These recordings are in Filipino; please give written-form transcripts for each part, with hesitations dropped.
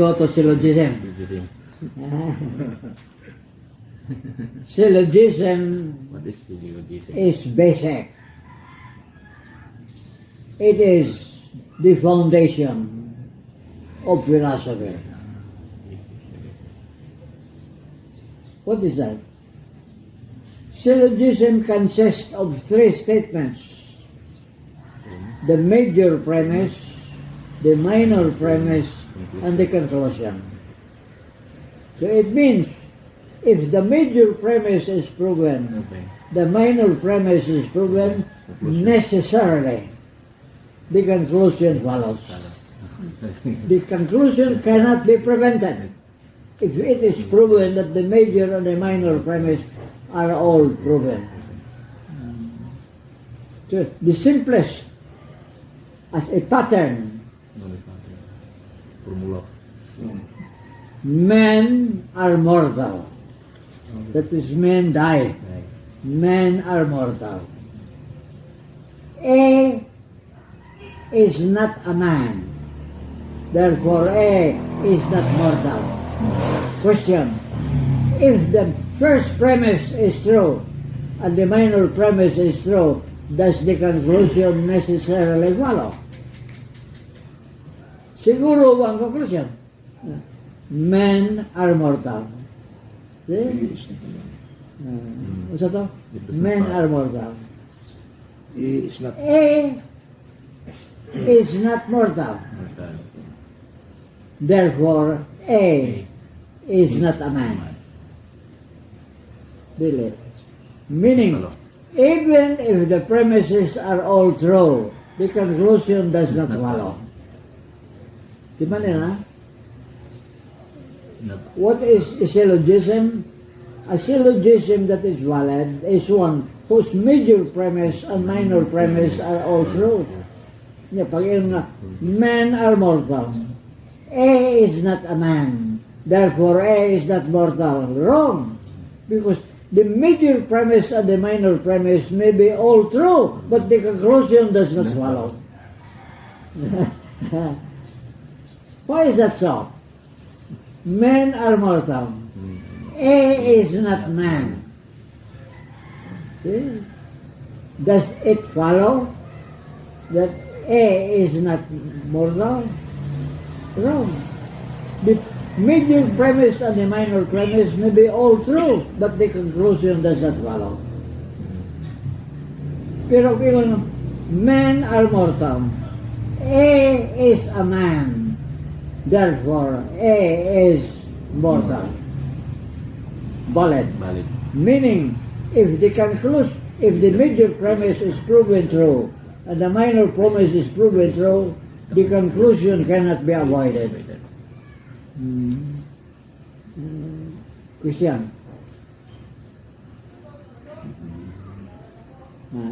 go to syllogism. Syllogism. Syllogism What is syllogism? is basic. It is the foundation of philosophy. What is that? Syllogism consists of three statements: the major premise, the minor premise, and the conclusion. So it means if the major premise is proven, Okay. the minor premise is proven, necessarily the conclusion follows. The conclusion cannot be prevented if it is proven that the major and the minor premise are all proven. So the simplest as a pattern, Romulo. men are mortal. That is, men die. Right. Men are mortal. A is not a man. Therefore, A is not mortal. Question: if the first premise is true and the minor premise is true, does the conclusion necessarily follow? Siguro ba ang conclusion? Men are mortal. See? What's that? Men are mortal. It's not. A is not mortal. Mortal. Therefore, A is not a man. Really. Meaning, even if the premises are all true, the conclusion does not follow. Di ba nila? What is a syllogism? A syllogism that is valid is one whose major premise and minor premise are all true. Yeah, pag yung men are mortal, A is not a man, therefore A is not mortal. Wrong. Because the major premise and the minor premise may be all true, but the conclusion does not follow. Why is that so? Men are mortal. A is not man. See? Does it follow that A is not mortal? Wrong. The major premise and the minor premise may be all true, but the conclusion does not follow. Pero kung men are mortal, A is a man, therefore A is mortal. Valid. Valid. Meaning, if the major premise is proven true and the minor premise is proven true, the conclusion cannot be avoided. Christian.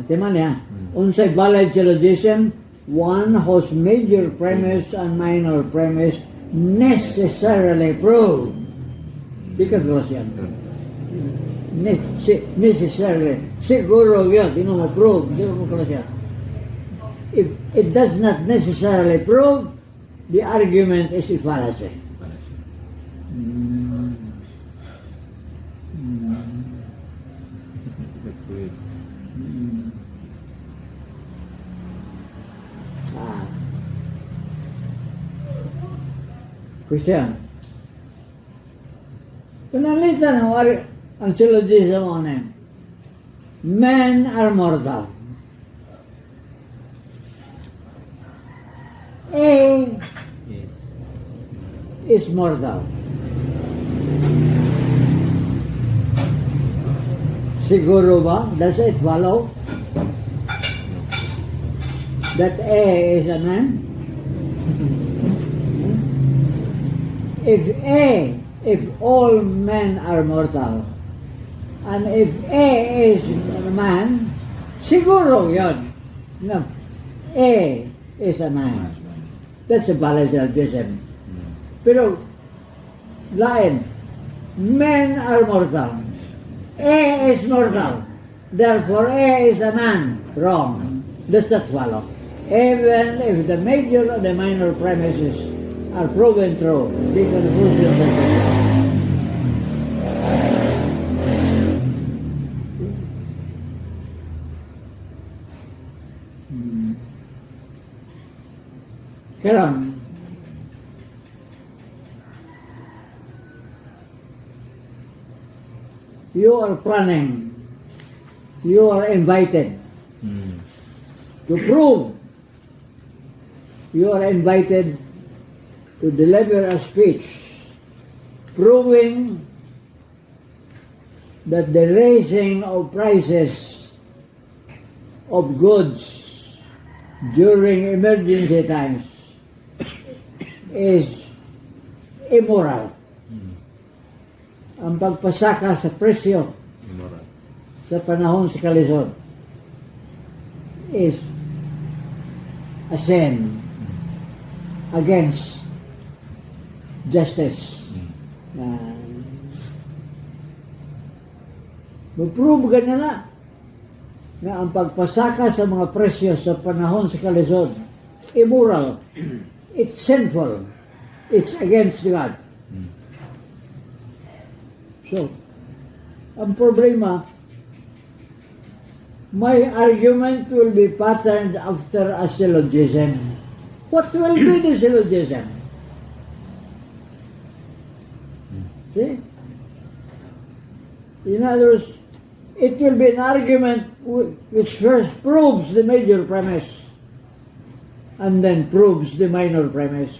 Timan niya, unsay valid syllogism, one whose major premise and minor premise necessarily prove the conclusion. Necessarily. Siguro yun, di mo ma-prove, di mo conclusion. If it does not necessarily prove, the argument is a fallacy. Christian, pinalitan ang syllogism on him. Men are mortal. A is mortal. Siguro ba? Does it follow that A is a man? If all men are mortal, and if A is a man, siguro yun. No, A is a man. That's a valid syllogism. Pero, lain, men are mortal. A is mortal. Therefore, A is a man. Wrong. Does not follow. Even if the major and the minor premises are proven true. The conclusion that karon you are planning, you are invited to prove, you are invited to deliver a speech proving that the raising of prices of goods during emergency times is immoral. Ang pagpasaka sa presyo Immoral. sa panahon sa kalisod is a sin against justice. Mag-prove ka na ang pagpasaka sa mga presyo sa panahon sa kalisod immoral. It's sinful. It's against God. So, ang problema, my argument will be patterned after a syllogism. What will be the syllogism? See? In other words, it will be an argument which first proves the major premise and then proves the minor premise.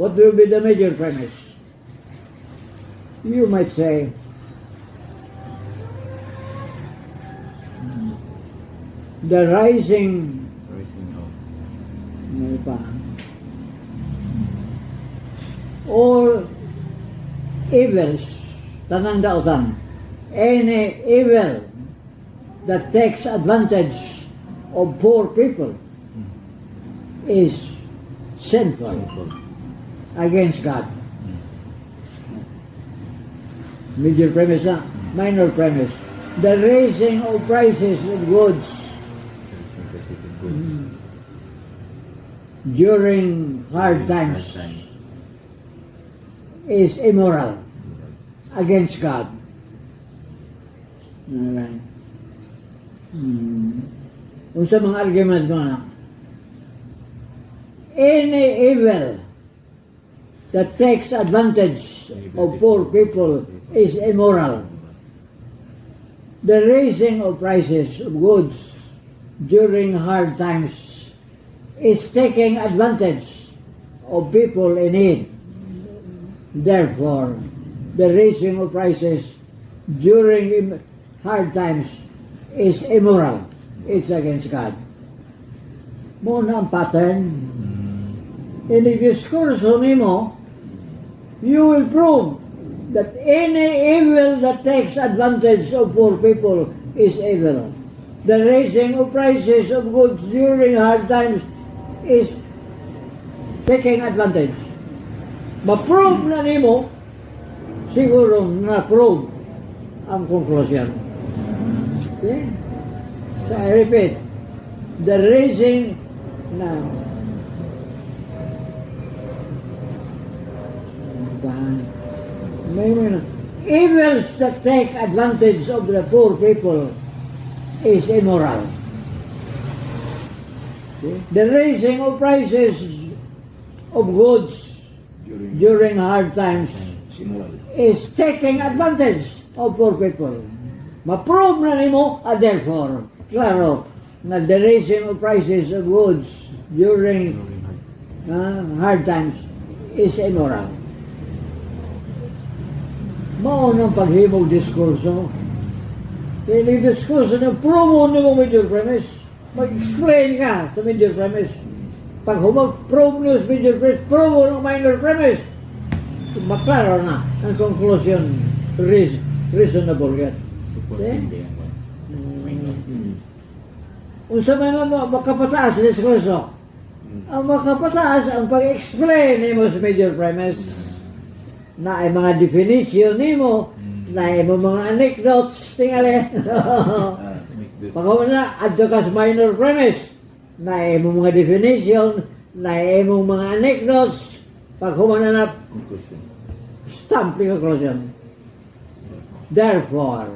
What will be the major premise? You might say, the rising all evils, tanang dautan, any evil that takes advantage of poor people is sinful against God. Major premise na, minor premise. The raising of prices of goods during hard times is immoral against God. Alright. Unsa mga argument mo na? Any evil that takes advantage of poor people is immoral. The raising of prices of goods during hard times is taking advantage of people in need. Therefore, the raising of prices during hard times is immoral. It's against God. Muna ang pattern. In the discourse nimo, you will prove that any evil that takes advantage of poor people is evil. The raising of prices of goods during hard times is taking advantage. Ma-prove na nimo, siguro na-prove ang conclusion. Okay? So I repeat, the raising na evils that take advantage of the poor people is immoral. Okay? The raising of prices of goods during hard times is taking advantage of poor people. Ma-prove na nimo, therefore, klaro, na the raising of prices of goods during hard times is immoral. Maunang paghimog diskurso. Kaya yung diskurso na promo mo major premise. Mag-explain ka sa major premise. Pag humag-probe mo sa major premise, promo ng minor premise. Maklaro na ang conclusion reasonable yan. See? Unsa man makapataas sa diskurso. Ang makapataas ang pag-explain mo sa major premise. Na ay mga definition nimo, na ay mga anecdotes tingali. Pagkaw na adto ka sa minor premise, na ay mga definition, na ay mga anecdotes, Pag humananap, Conclusion. stamp yung conclusion. Therefore,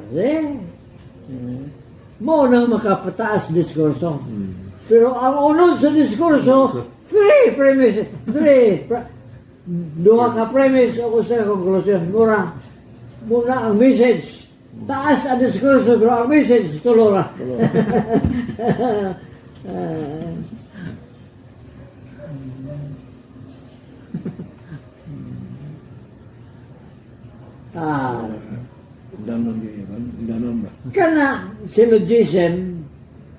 mo na makapataas diskurso. Pero ang unod sa diskurso, three premise, duha ka premise o sa conclusion. Muna ang message. Taas ang diskurso, pero ang message, tulo na. Danon ba? Kana syllogism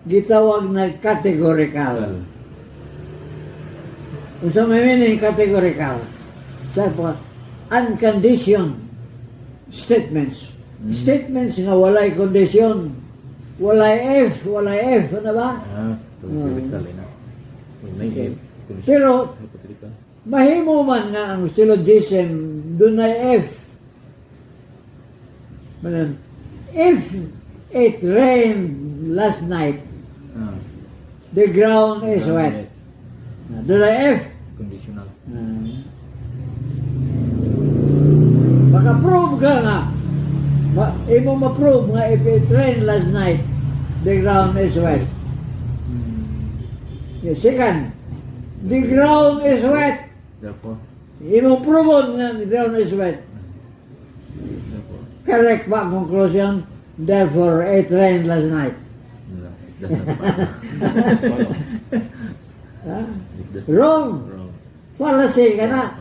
gitawag na categorical. Unsa may meaning categorical? Sa unconditioned statements. Statements nga walay condition. Walay F, ano ba? Hypothetical na. Okay. Pero Hypothetical. mahimo man nga ang syllogism dunay F. Manan, if it rained last night, the ground is wet. Dunay F. Conditional. Maka-prove ka nga. Imo ma-prove nga if it rained last night, the ground is wet. Second, the ground is wet. Therefore. Imo prove nga the ground is wet. Therefore. Correct ba ang conclusion? Therefore, it rained last night. No, it does not follow. Huh? It does Wrong. Wrong. Fallacy ka na.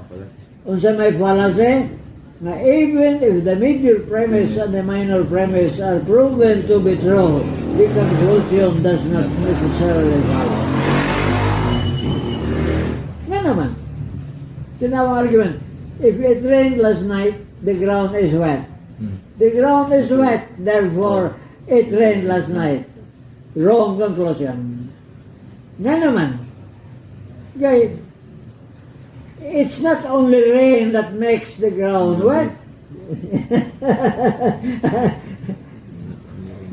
Unsa may fallacy? Na even if the major premise and the minor premise are proven to be true, the conclusion does not necessarily follow. Nga naman. Tinawang argument. If it rained last night, the ground is wet. The ground is wet, therefore it rained last night. Wrong conclusion. Nga naman. Kaya, it's not only rain that makes the ground wet.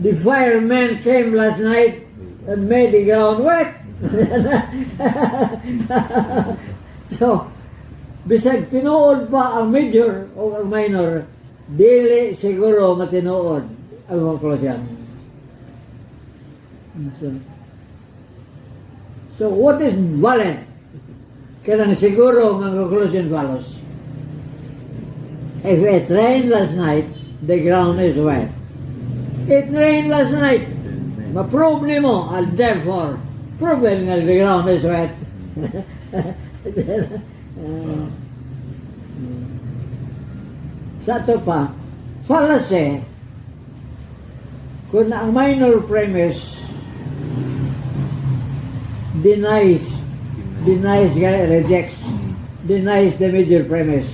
The firemen came last night and made the ground wet. So, bisag tinuod pa ang major o ang minor, dili siguro matinuod ang conclusion. So what is valid? Kanang siguro ang conclusion follows. If it rained last night, the ground is wet. It rained last night. Ma-prove ni mo, and therefore, proven nga the ground is wet. Sa ito pa, fallacy, kung ang minor premise denies, rejects, denies the major premise,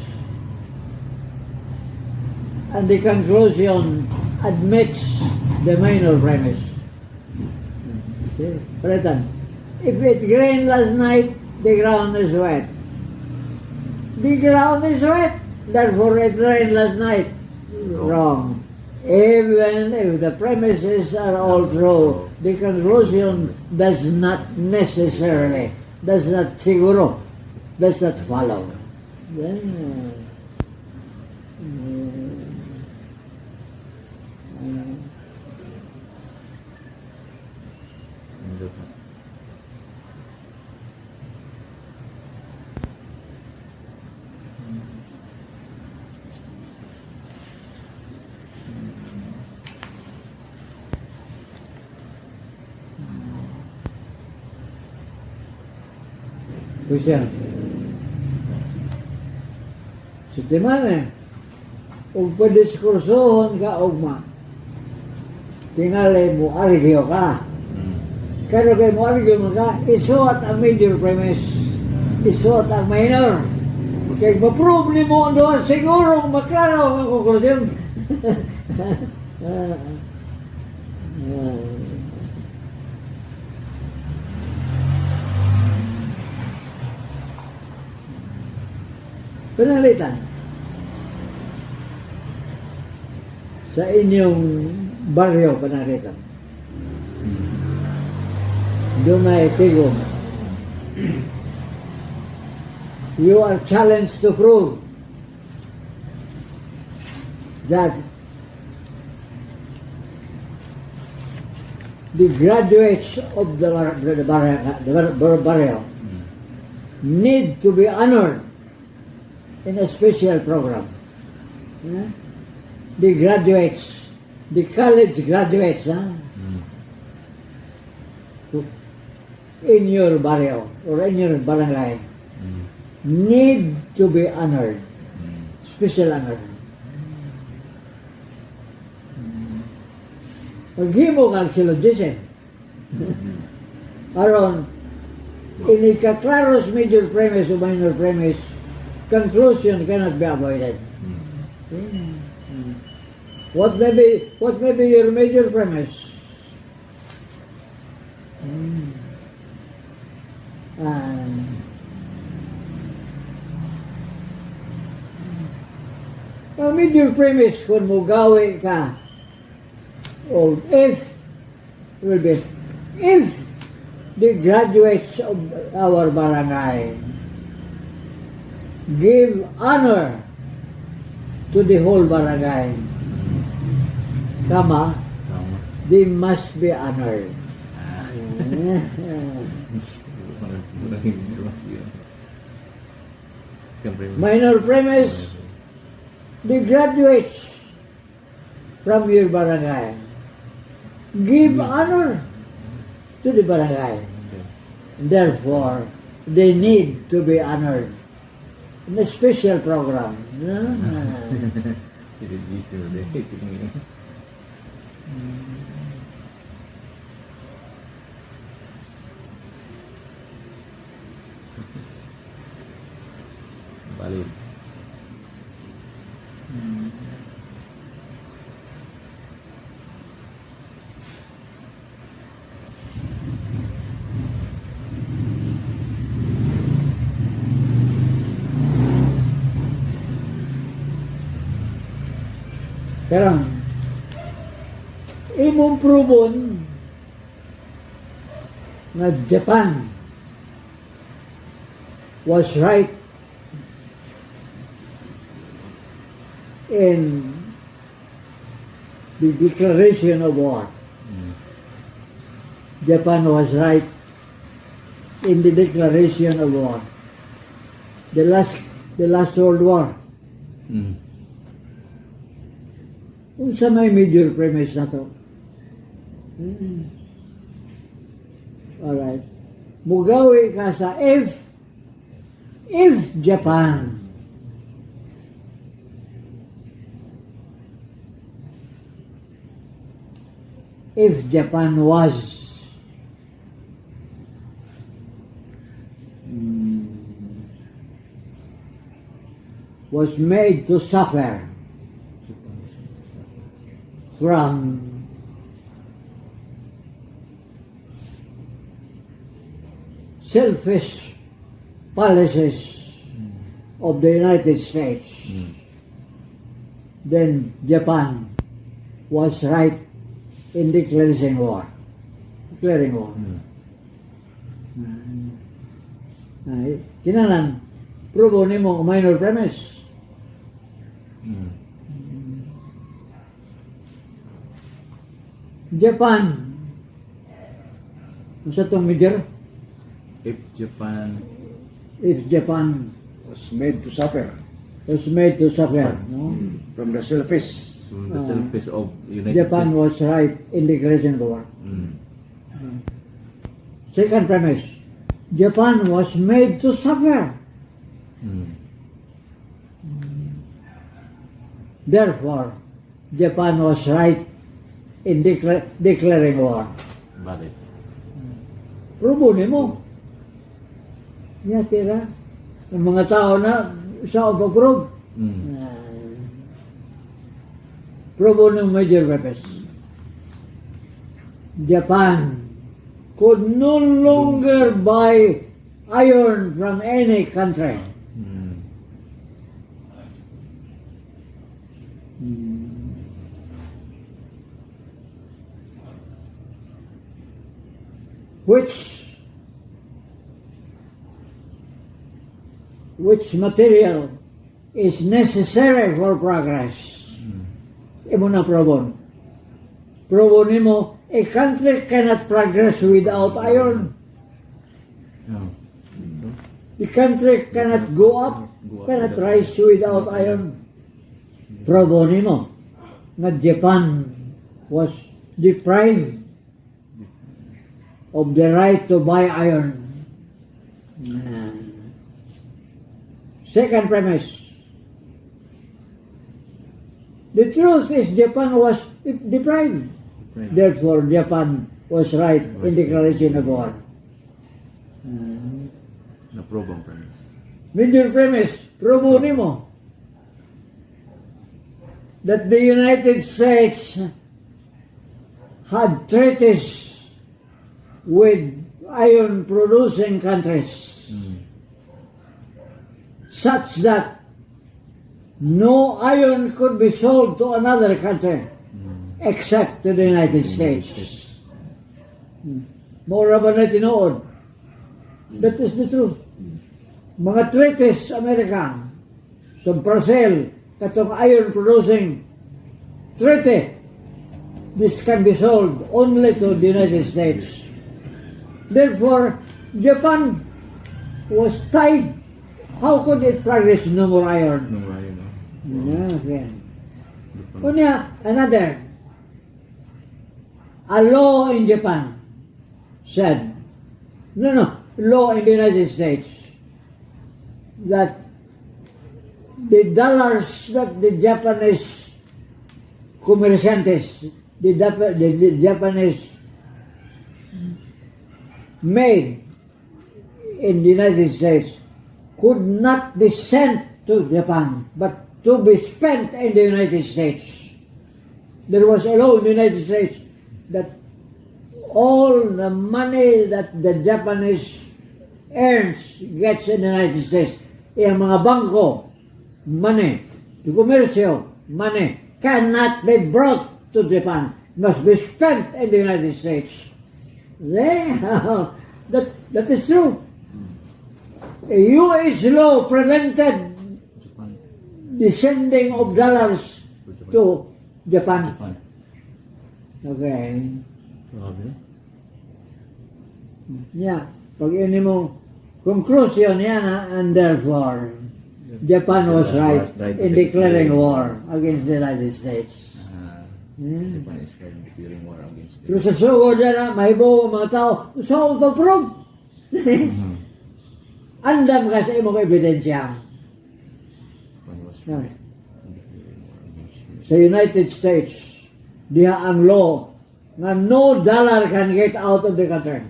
and the conclusion admits the minor premise. See? Palitan. If it rained last night, the ground is wet. The ground is wet, therefore it rained last night. Wrong. Even if the premises are all true, the conclusion does not necessarily, does not siguro, does not follow. Then, Kusya. Si Timane, kung padiskursohon ka ugma, tingali mo argue ka. Kaya kayo mo argue mo ka, isuot ang major premise, isuot ang minor. Kaya ma-prove ni mo doon, siguro maklaro ang conclusion. Panalitan sa inyong baryo, panalitan doon ay tigong you are challenged to prove that the graduates of the barrio need to be honored in a special program. Yeah? The graduates, the college graduates, in your barrio or in your barangay need to be honored, special honor. Paghimo kang syllogism aron in ika-claros major premise o minor premise, conclusion cannot be avoided. What may be your major premise? Ang major premise kung mugawi ka o if the graduates of our barangay give honor to the whole barangay, they must be honored. Minor premise, the graduates from your barangay give honor to the barangay. Therefore, they need to be honored in a special program. Valid. Pero, imong proven na Japan was right in the declaration of war. Japan was right in the declaration of war. The last World War. Kung sa may major premise na to. Alright. Mugawi ka sa if Japan was made to suffer from selfish policies of the United States, then Japan was right in declaring war. Kinalan, probo nimo minor premise. Japan, sa itong major? If Japan Was made to suffer no? from the selfish. from the selfish of United Japan States. was right in declaring war. Second premise, Japan was made to suffer. Therefore, Japan was right in declaring war. Valid. Probo nimo. Ya, tira. Ang mga tao na sa pag-prove. Probo ng major weapons. Japan could no longer buy iron from any country. Which which material is necessary for progress. Imo na probon. Probon nimo, a country cannot progress without iron. Oh. The country cannot go up, cannot rise without iron. Probon nimo, na Japan was deprived of the right to buy iron. Second premise. The truth is Japan was deprived. Therefore, Japan was right in declaration of war. Na-probe ang premise. Major premise, probo nimo that the United States had treaties with iron-producing countries such that no iron could be sold to another country except to the United States. More ba na tinuod? That is the truth. Mga treaties America sa Brazil, katong iron-producing treaty, this can be sold only to the United States. Therefore, Japan was tied. How could it progress no more iron? No, right, no? Okay. Kunya, another. A law in Japan said, law in the United States, that the dollars that the Japanese comerciantes, the Japanese made in the United States could not be sent to Japan, but to be spent in the United States. There was a law in the United States that all the money that the Japanese gets in the United States, yung mga bangko, money, the commercial, money, cannot be brought to Japan, must be spent in the United States. That is true. A U.S. law prevented the sending of dollars to Japan. Okay. Grabe. Yeah. Pag yun mo, conclusion yan, and therefore, Japan was right in declaring war against the United States. Japan is declaring war against Pero sa sugod na, may buo mga tao, so, pag-prove. Andam ka sa imong ebidensya. Sa United States, diha ang law na no dollar can get out of the country.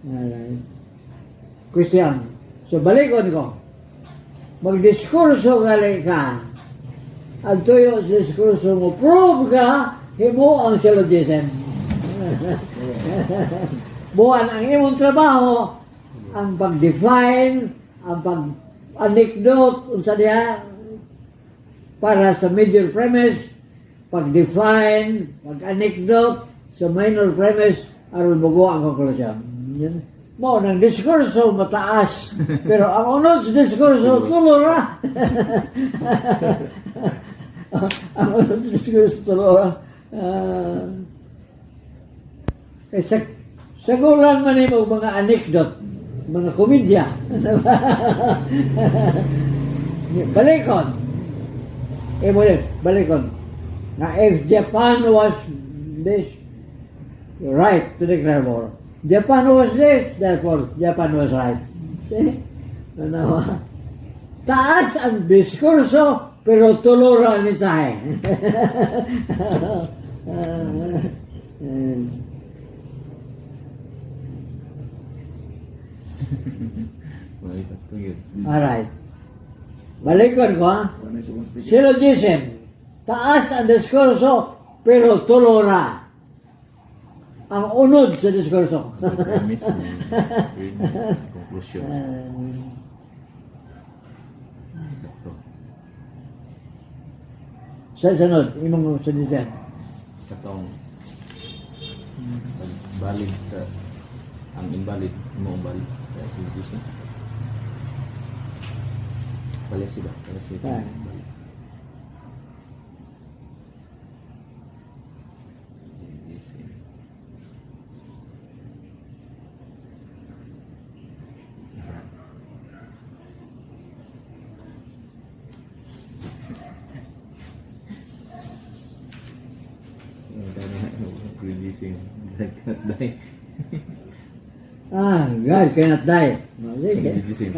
Alright. Question. So, balikon ko. Magdiskurso gali ka. Ang tuyo sa diskurso mo, prove ka, himo ang syllogism. Buwan ang imong trabaho, ang pag-define, ang pag-anecdote, unsa diha, para sa major premise, pag-define, pag-anecdote, sa minor premise, aron bugo ang conclusion. Mo nang diskurso mataas, pero ang unod sa diskurso tulora. Ang unod sa diskurso tulora. Sagulan man mo mga anecdote, mga komedya. Balikon. Balikon. Na if Japan was this, right to declare war. Japan was this, therefore Japan was right. Taas ang diskurso, pero tulura ang mensahe. Alright. Balikon ko, ha? Syllogism. Taas ang diskurso, pero tulura ang unod sa diskurso. Conclusion. Sa sunod, imong sunod. Katong valid ang invalid mo valid. Syllogism. Fallacy ba? Fallacy. Ah. Syllogism. Syllogism. Die. God cannot die. Sige. Syllogism.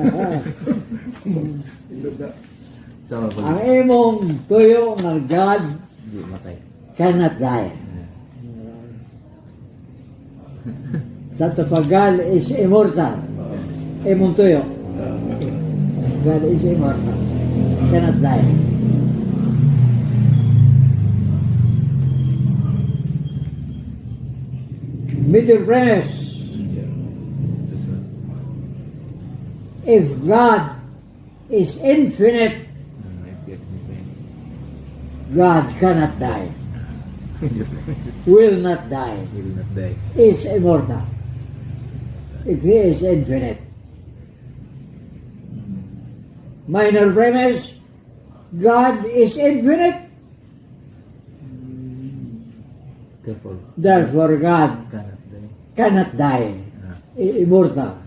Sama pa. Ang imong tuyo nga God Hindi matay. cannot die. Santofagal is immortal. Imong tuyo. God is immortal. Cannot die. Middle premise. If God is infinite, God cannot die. Will not die. Will not die. Is immortal. If he is infinite. Minor premise, God is infinite, therefore God cannot die. Immortal.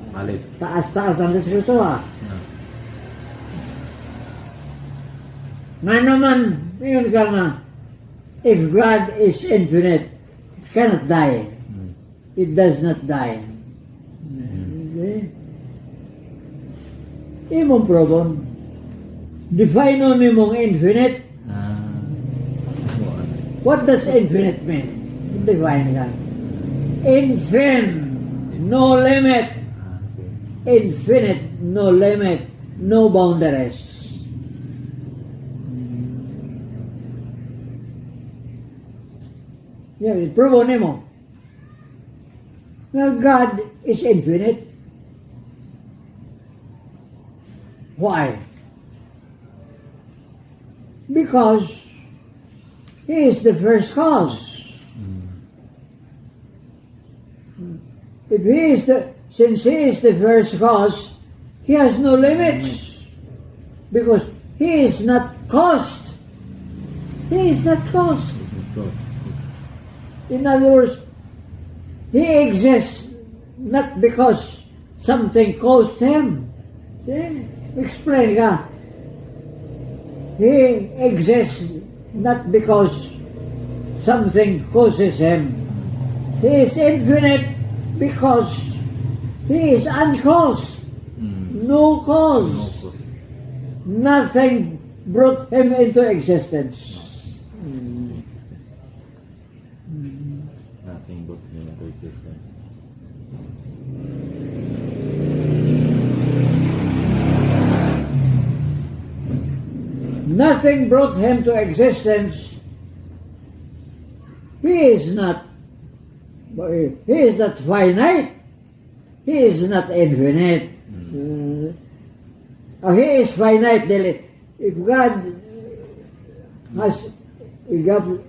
Valid. Taas-taas ng diskurso Nga naman, ngayon ka na, if God is infinite, it cannot die. It does not die. Okay? Imong problem, define mo mong infinite. What does infinite mean? Define ka. Infinite, no limit. Infinite, no limit, no boundaries. Yeah, prove nimo. Now God is infinite. Why? Because He is the first cause. If He is since He is the first cause, He has no limits. Because He is not caused. He is not caused. In other words, He exists not because something caused Him. See? Explain ka. He exists not because something causes Him. He is infinite because He is uncaused. No cause. Nothing brought Him into existence. Nothing but him into existence. Nothing brought Him to existence. He is not finite. He is not infinite. He is finite. If God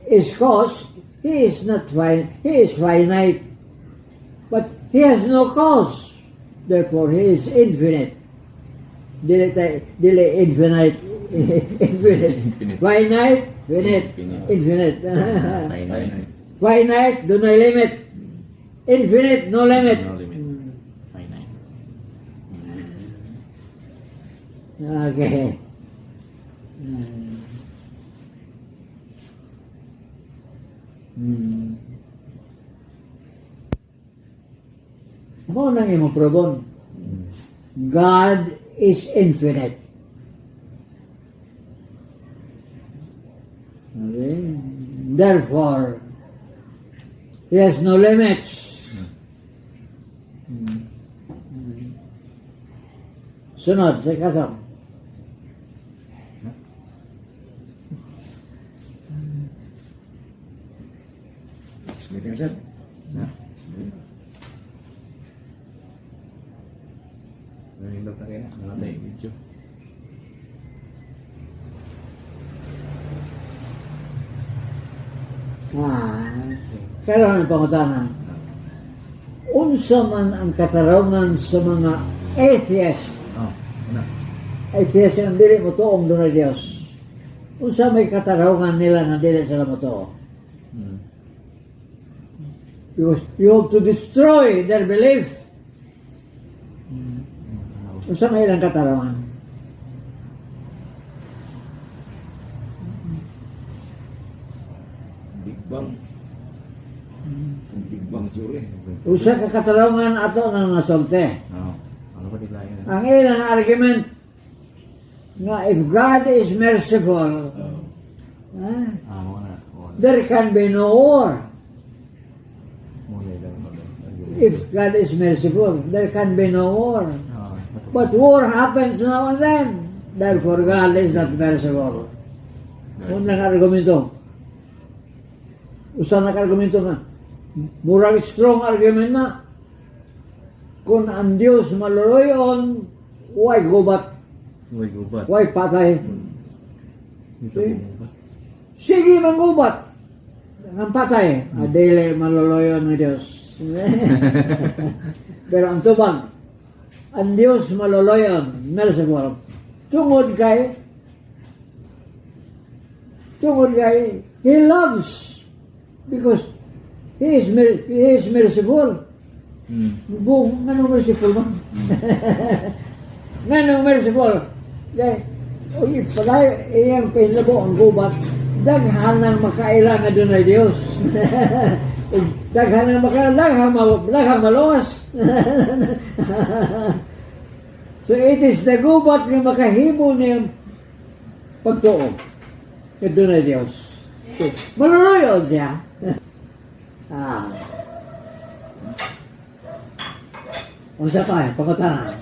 is cause, He is not finite. He is finite. But He has no cause. Therefore, He is infinite. Dili infinite. Infinite. Finite. Finite. Infinite. Finite. Finite, do no limit. Infinite, no limit. No limit. Finite. Okay. Mo nang imong probon. God is infinite. Okay. Therefore, He has no limits. Sunod, sa kasam. Sleeping set. Nalindot na kaya. Namatay yung video. Kailangan ang pangutanan. unsa man ang katarungan sa mga atheist. Oh, ano? Atheist ang dili mo tuong doon na Diyos. Unsa may katarungan nila na dili sila mo tuong. Hmm. Because you have to destroy their beliefs. Unsa may ilang katarungan. Big Bang. Ang Big Bang theory. Usa ka katarungan ato nang nasulti. Oh, ano ba nila yun? Ang ilang argument nga if God is merciful, ah, Wala. Wala. there can be no war. Muna lang. If God is merciful, there can be no war. Ah, But war happens now and then. Therefore, God is not merciful. Unang argumento. Usa na argumento nga. Murag strong argument na. Kung ang Diyos maluluyon, why gubat? Uy, gubat. Why patay? Ito Eh? gubat. Sige man gubat. Ang patay, adili maluluyon ng Diyos. Pero ang tubang, ang Diyos maluluyon, merciful. Tungod kay, He loves. Because He is merciful. Hmm. Boom, anong merciful man? Anong merciful? Kaya, pagay, iyang pinlabo ang gubat, daghan ang makailang na doon ay Diyos. Daghan ang makailang, daghang maluwas. So it is the gubat na makahimo niyang pagtuog. Kaya doon ay Diyos. So, manunuyod siya. Unsa pa, pangutanan.